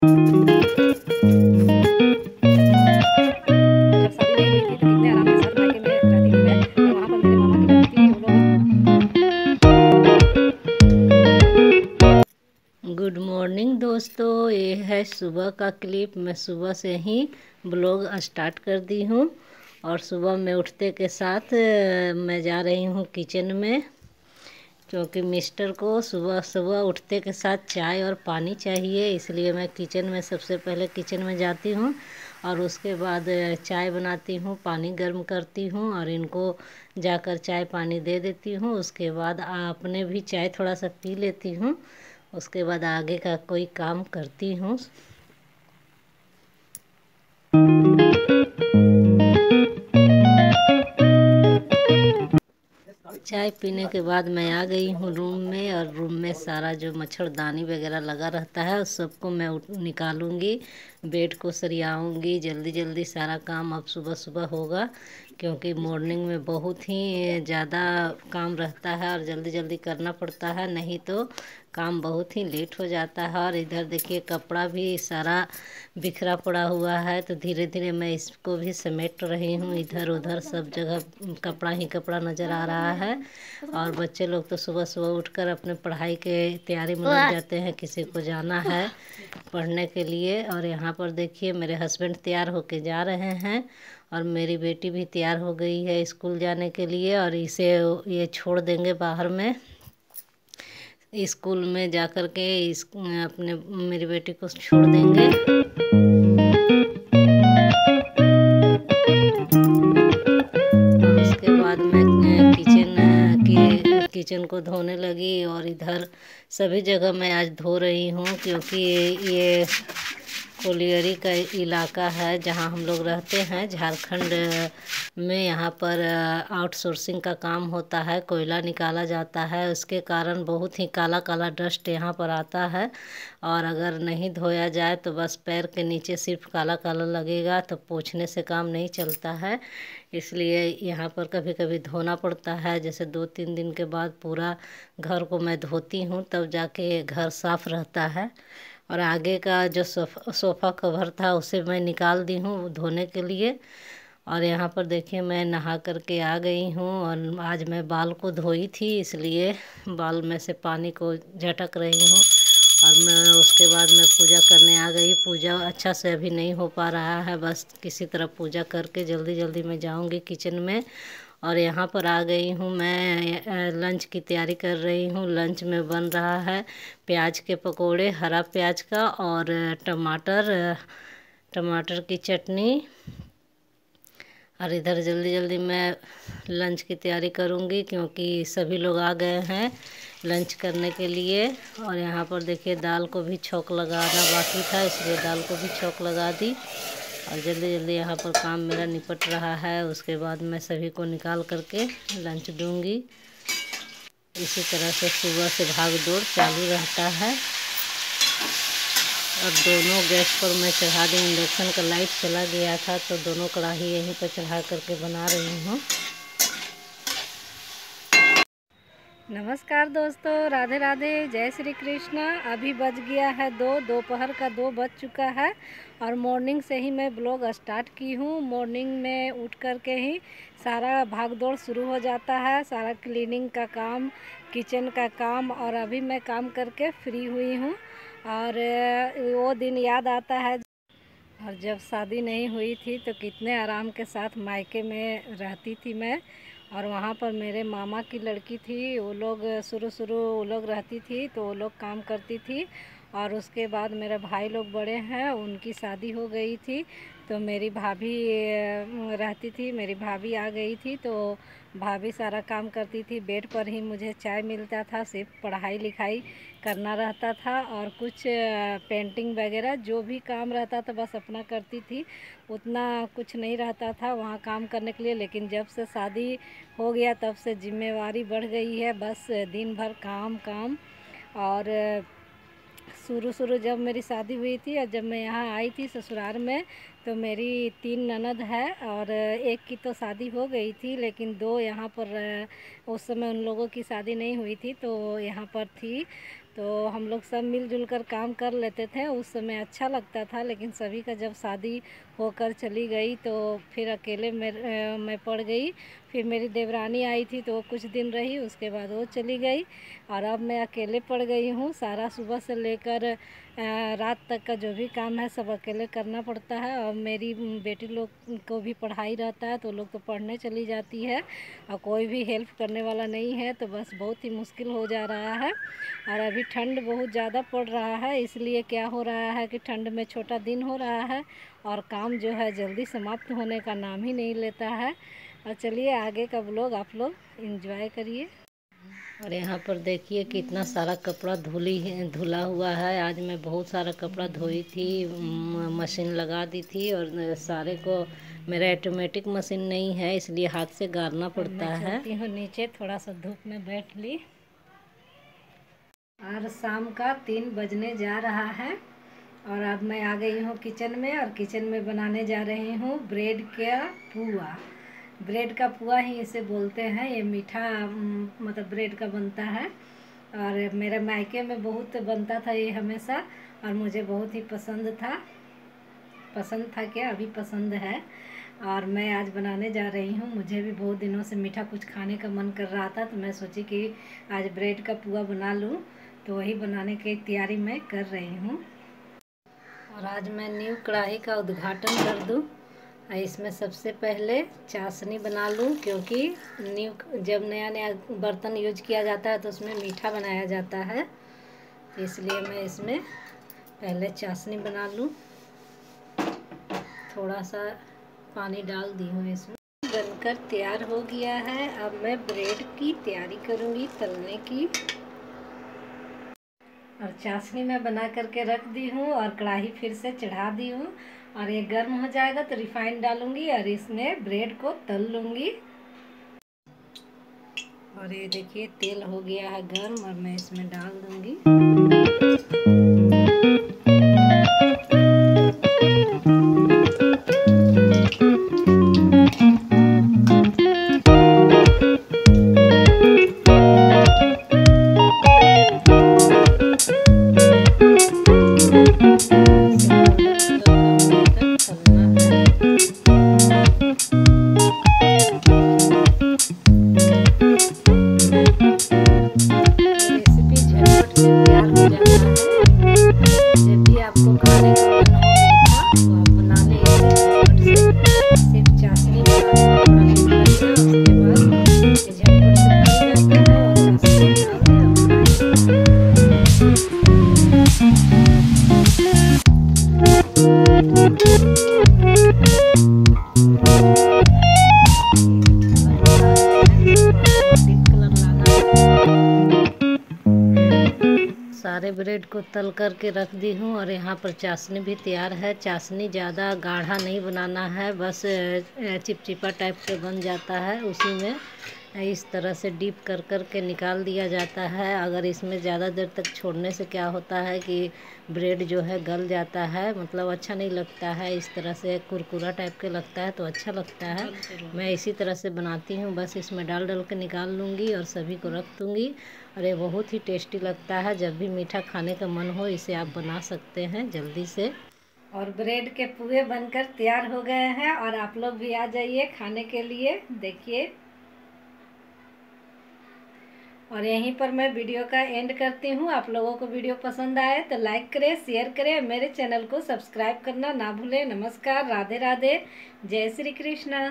Good morning दोस्तों, ये है सुबह का क्लिप। मैं सुबह से ही ब्लॉग स्टार्ट कर दी हूँ और सुबह में उठते के साथ मैं जा रही हूँ किचन में, क्योंकि मिस्टर को सुबह सुबह उठते के साथ चाय और पानी चाहिए। इसलिए मैं किचन में सबसे पहले किचन में जाती हूँ और उसके बाद चाय बनाती हूँ, पानी गर्म करती हूँ और इनको जाकर चाय पानी दे देती हूँ। उसके बाद अपने भी चाय थोड़ा सा पी लेती हूँ। उसके बाद आगे का कोई काम करती हूँ। चाय पीने के बाद मैं आ गई हूँ रूम में, और रूम में सारा जो मच्छरदानी वगैरह लगा रहता है उस सबको मैं निकालूंगी, बेड को सरियाऊंगी। जल्दी जल्दी सारा काम अब सुबह सुबह होगा, क्योंकि मॉर्निंग में बहुत ही ज़्यादा काम रहता है और जल्दी जल्दी करना पड़ता है, नहीं तो काम बहुत ही लेट हो जाता है। और इधर देखिए कपड़ा भी सारा बिखरा पड़ा हुआ है, तो धीरे धीरे मैं इसको भी समेट रही हूँ। इधर उधर सब जगह कपड़ा ही कपड़ा नज़र आ रहा है। और बच्चे लोग तो सुबह सुबह उठकर अपने पढ़ाई के तैयारी में लग जाते हैं, किसी को जाना है पढ़ने के लिए। और यहाँ पर देखिए मेरे हस्बैंड तैयार होके जा रहे हैं और मेरी बेटी भी तैयार हो गई है स्कूल जाने के लिए, और इसे ये छोड़ देंगे बाहर में स्कूल में जा कर के अपने मेरी बेटी को छोड़ देंगे। और उसके बाद मैं किचन को धोने लगी, और इधर सभी जगह मैं आज धो रही हूँ, क्योंकि ये कोलियरी का इलाका है जहाँ हम लोग रहते हैं, झारखंड में। यहाँ पर आउटसोर्सिंग का काम होता है, कोयला निकाला जाता है, उसके कारण बहुत ही काला काला डस्ट यहाँ पर आता है। और अगर नहीं धोया जाए तो बस पैर के नीचे सिर्फ काला काला लगेगा, तो पोंछने से काम नहीं चलता है। इसलिए यहाँ पर कभी कभी धोना पड़ता है। जैसे 2-3 दिन के बाद पूरा घर को मैं धोती हूँ, तब जाके घर साफ़ रहता है। और आगे का जो सोफ़ा कवर था उसे मैं निकाल दी हूँ धोने के लिए। और यहाँ पर देखिए मैं नहा करके आ गई हूँ, और आज मैं बाल को धोई थी, इसलिए बाल में से पानी को झटक रही हूँ। और मैं उसके बाद मैं पूजा करने आ गई। पूजा अच्छा से अभी नहीं हो पा रहा है, बस किसी तरह पूजा करके जल्दी जल्दी मैं जाऊँगी किचन में। और यहाँ पर आ गई हूँ, मैं लंच की तैयारी कर रही हूँ। लंच में बन रहा है प्याज के पकोड़े, हरा प्याज का, और टमाटर की चटनी। और इधर जल्दी जल्दी मैं लंच की तैयारी करूँगी, क्योंकि सभी लोग आ गए हैं लंच करने के लिए। और यहाँ पर देखिए दाल को भी छौंक लगाना बाकी था, इसलिए दाल को भी छौंक लगा दी। और जल्दी जल्दी यहाँ पर काम मेरा निपट रहा है। उसके बाद मैं सभी को निकाल करके लंच दूँगी। इसी तरह से सुबह से भाग दौड़ चालू रहता है। अब दोनों गैस पर मैं चढ़ा दी, इंडक्शन का लाइट चला गया था, तो दोनों कढ़ाई यहीं पर चढ़ा करके बना रही हूँ। नमस्कार दोस्तों, राधे राधे, जय श्री कृष्णा। अभी बज गया है 2, दोपहर का 2 बज चुका है, और मॉर्निंग से ही मैं ब्लॉग स्टार्ट की हूँ। मॉर्निंग में उठ कर के ही सारा भाग दौड़ शुरू हो जाता है, सारा क्लीनिंग का काम, किचन का काम। और अभी मैं काम करके फ्री हुई हूँ, और वो दिन याद आता है और जब शादी नहीं हुई थी तो कितने आराम के साथ मायके में रहती थी मैं। और वहाँ पर मेरे मामा की लड़की थी, वो लोग शुरू वो लोग रहती थी, तो वो लोग काम करती थी। और उसके बाद मेरे भाई लोग बड़े हैं, उनकी शादी हो गई थी, तो मेरी भाभी रहती थी, मेरी भाभी आ गई थी, तो भाभी सारा काम करती थी। बेड पर ही मुझे चाय मिलता था, सिर्फ पढ़ाई लिखाई करना रहता था, और कुछ पेंटिंग वगैरह जो भी काम रहता था बस अपना करती थी। उतना कुछ नहीं रहता था वहाँ काम करने के लिए। लेकिन जब से शादी हो गया तब से जिम्मेवारी बढ़ गई है, बस दिन भर काम काम। और शुरू जब मेरी शादी हुई थी और जब मैं यहाँ आई थी ससुराल में, तो मेरी 3 ननद है, और एक की तो शादी हो गई थी, लेकिन 2 यहाँ पर उस समय उन लोगों की शादी नहीं हुई थी, तो यहाँ पर थी। तो हम लोग सब मिलजुल कर काम कर लेते थे। उस समय अच्छा लगता था, लेकिन सभी का जब शादी होकर चली गई तो फिर अकेले मैं पड़ गई। फिर मेरी देवरानी आई थी तो वो कुछ दिन रही, उसके बाद वो चली गई और अब मैं अकेले पड़ गई हूँ। सारा सुबह से लेकर रात तक का जो भी काम है सब अकेले करना पड़ता है। और मेरी बेटी लोग को भी पढ़ाई रहता है तो लोग तो पढ़ने चली जाती है और कोई भी हेल्प करने वाला नहीं है, तो बस बहुत ही मुश्किल हो जा रहा है। और अभी ठंड बहुत ज़्यादा पड़ रहा है, इसलिए क्या हो रहा है कि ठंड में छोटा दिन हो रहा है और काम जो है जल्दी समाप्त होने का नाम ही नहीं लेता है। और चलिए आगे का व्लॉग आप लोग एंजॉय करिए। और यहाँ पर देखिए कितना सारा कपड़ा धुला हुआ है। आज मैं बहुत सारा कपड़ा धोई थी, मशीन लगा दी थी और सारे को, मेरा ऑटोमेटिक मशीन नहीं है इसलिए हाथ से गारना पड़ता है। मैं चलती हूँ नीचे, थोड़ा सा धूप में बैठ ली। और शाम का 3 बजने जा रहा है और अब मैं आ गई हूँ किचन में और किचन में बनाने जा रही हूँ ब्रेड का पुआ। ब्रेड का पुआ ही इसे बोलते हैं। ये मीठा मतलब ब्रेड का बनता है और मेरे मायके में बहुत बनता था ये हमेशा और मुझे बहुत ही पसंद था क्या, अभी पसंद है। और मैं आज बनाने जा रही हूँ। मुझे भी बहुत दिनों से मीठा कुछ खाने का मन कर रहा था तो मैं सोची कि आज ब्रेड का पुआ बना लूँ, तो वही बनाने की तैयारी मैं कर रही हूँ। और आज मैं न्यू कढ़ाई का उद्घाटन कर दूँ। इसमें सबसे पहले चाशनी बना लूँ, क्योंकि जब नया नया बर्तन यूज किया जाता है तो उसमें मीठा बनाया जाता है, तो इसलिए मैं इसमें पहले चाशनी बना लूँ। थोड़ा सा पानी डाल दी हूँ इसमें। बनकर तैयार हो गया है। अब मैं ब्रेड की तैयारी करूँगी तलने की। और चाशनी मैं बना करके रख दी हूँ और कढ़ाई फिर से चढ़ा दी हूँ और ये गर्म हो जाएगा तो रिफाइंड डालूंगी और इसमें ब्रेड को तल लूँगी। और ये देखिए तेल हो गया है गर्म और मैं इसमें डाल दूँगी। जब भी आपको खाने का मन हो मीठा तो आप बना लें झटपट से। सिर्फ चाशनी उसके बाद झटपट से बन जाता है और चाशनी सारे ब्रेड को तल करके रख दी हूँ और यहाँ पर चाशनी भी तैयार है। चाशनी ज़्यादा गाढ़ा नहीं बनाना है, बस चिपचिपा टाइप के बन जाता है। उसी में इस तरह से डीप कर कर के निकाल दिया जाता है। अगर इसमें ज़्यादा देर तक छोड़ने से क्या होता है कि ब्रेड जो है गल जाता है, मतलब अच्छा नहीं लगता है। इस तरह से कुरकुरा टाइप के लगता है तो अच्छा लगता है। मैं इसी तरह से बनाती हूँ, बस इसमें डाल के निकाल लूँगी और सभी को रख दूँगी। और ये बहुत ही टेस्टी लगता है। जब भी मीठा खाने का मन हो इसे आप बना सकते हैं जल्दी से। और ब्रेड के पुए बनकर तैयार हो गए हैं और आप लोग भी आ जाइए खाने के लिए। देखिए, और यहीं पर मैं वीडियो का एंड करती हूँ। आप लोगों को वीडियो पसंद आए तो लाइक करें, शेयर करें, मेरे चैनल को सब्सक्राइब करना ना भूलें। नमस्कार, राधे राधे, जय श्री कृष्णा।